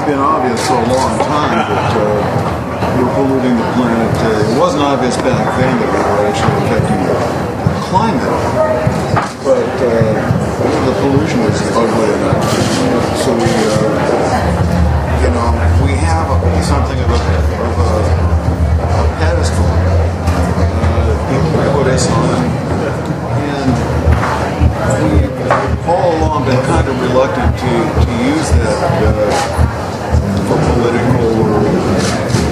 been obvious for a long time that we're polluting the planet. It wasn't obvious back then that we were actually affecting the climate, but the pollution was ugly enough. So we have something of a pedestal people put us on, and we all along been kind of reluctant to use that for political or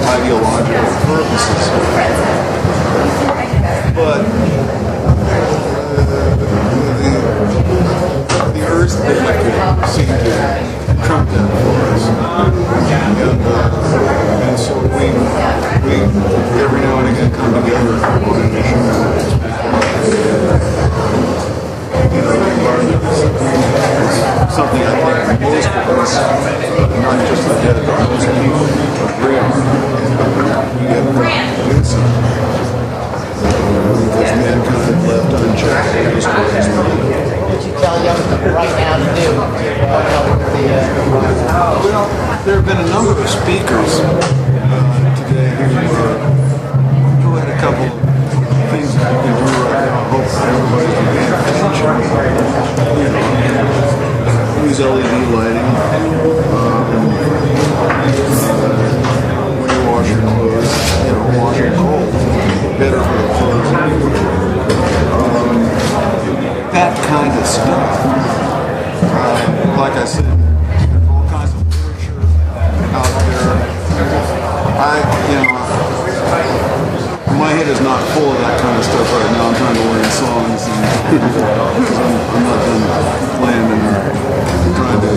ideological purposes. But the Earth seemed to trump that for us. And so we every now and again come together on an issue. The environment is something I think most of us, not just the head, but most people agree on. We have to do something. Because mankind left unchecked. What you tell young people right now to do? Well, there have been a number of speakers today who had a couple of things that we can do right now. I hope everybody can pay attention. Use LED lighting when you wash your clothes. Wash your clothes. Better for the clothes. That kind of stuff. Like I said, there's all kinds of literature out there. My head is not full of that kind of stuff right now. I'm trying to learn songs, and I'm not done playing and trying to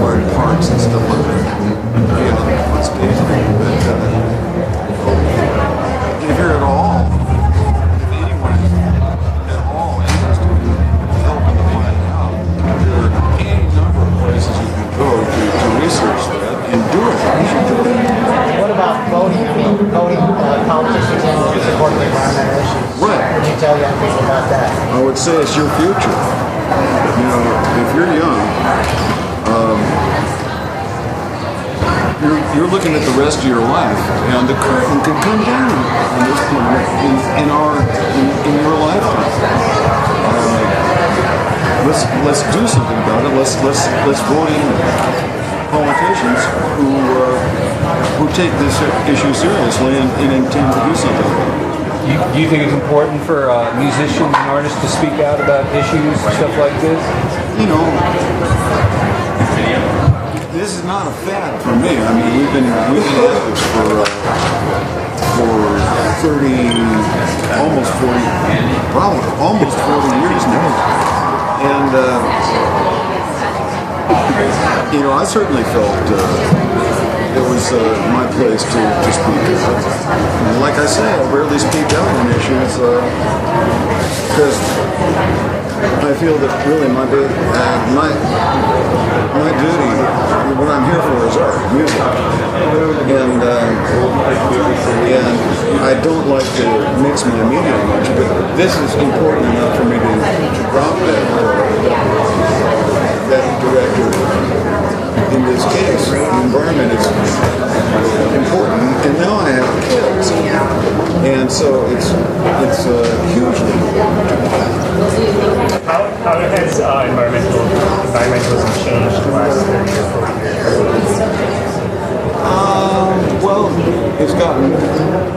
learn parts and stuff like that. On stage. But if you're at all, if anyone is at all interested in helping to find out, there are any number of places you can go to research that and do it. You should do it. What about voting? I mean, voting politicians in to support the environmental issues. Right. What would you tell young people about that? I would say it's your future. If you're young, you're looking at the rest of your life, and the curtain could come down on this planet in your lifetime. Let's do something about it. Let's vote in politicians who take this issue seriously and intend to do something about it. Do you think it's important for musicians and artists to speak out about issues and stuff like this? This is not a fad for me. I mean, we've been at this for 30, almost 40 years now. And I certainly felt it was my place to speak out. And like I say, I rarely speak out on issues because I feel that really my duty, what I'm here for is art, music, and I don't like to mix my media much, but this is important enough for me to drop that director. In this case, the environment is important, and now I have kids, and so it's hugely important. How has environmentalism changed the last 30 or 40 years? Well, it's gotten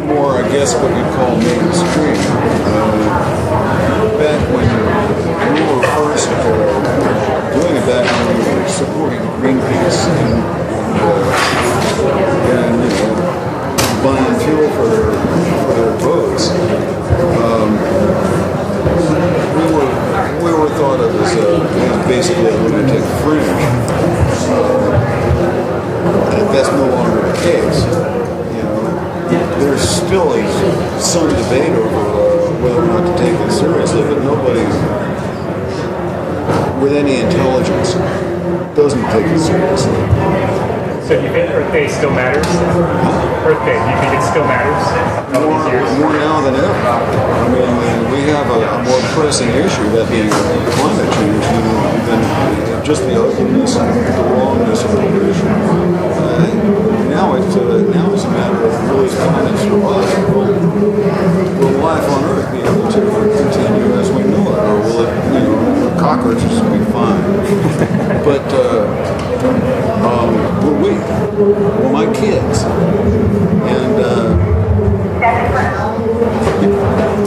more, I guess, what you'd call mainstream. Back when we were first doing it, back when we were supporting Greenpeace and buying fuel for their boats, we were thought of as basically a lunatic fringe. That's no longer the case. There still is some debate over whether or not to take it seriously, but nobody with any intelligence doesn't take it seriously. So do you think Earth Day still matters? Earth Day, do you think it still matters? More now than ever. I mean, we have a more pressing issue, that being climate change, than just the ugliness and the wrongness of the pollution. But well, my kids,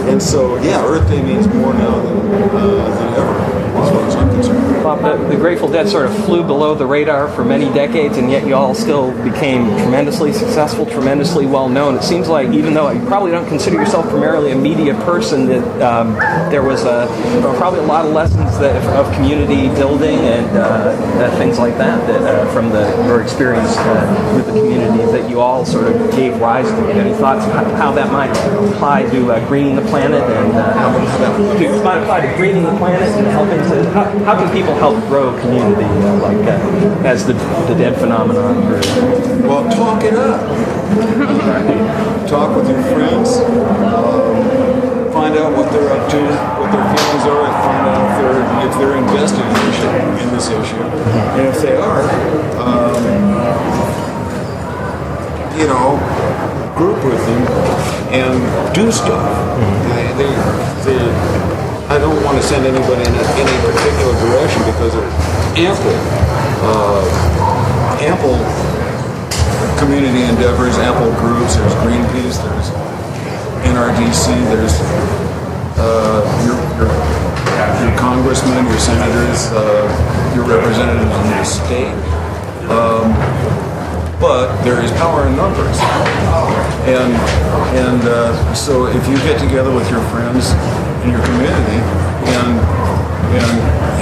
and so yeah, Earth Day means more now than ever, as far as I'm concerned. Bob, the Grateful Dead sort of flew below the radar for many decades, and yet you all still became tremendously successful, tremendously well known. It seems like, even though you probably don't consider yourself primarily a media person, that there was probably a lot of lessons of community building and things like that from your experience with the community that you all sort of gave rise to. Any thoughts on how that might apply to greening the planet, and might apply to greening the planet and helping to how can people help grow community as the Dead phenomenon grew? Well, talk it up. Talk with your friends. Find out what they're up to, what their feelings are, and find out if they're invested in this issue. And if they are, group with them and do stuff. I don't want to send anybody in any particular direction because there's ample community endeavors, ample groups. There's Greenpeace, there's NRDC, there's your congressmen, your senators, your representatives in the state. But there is power in numbers, and so if you get together with your friends in your community and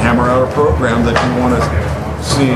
hammer out a program that you want to see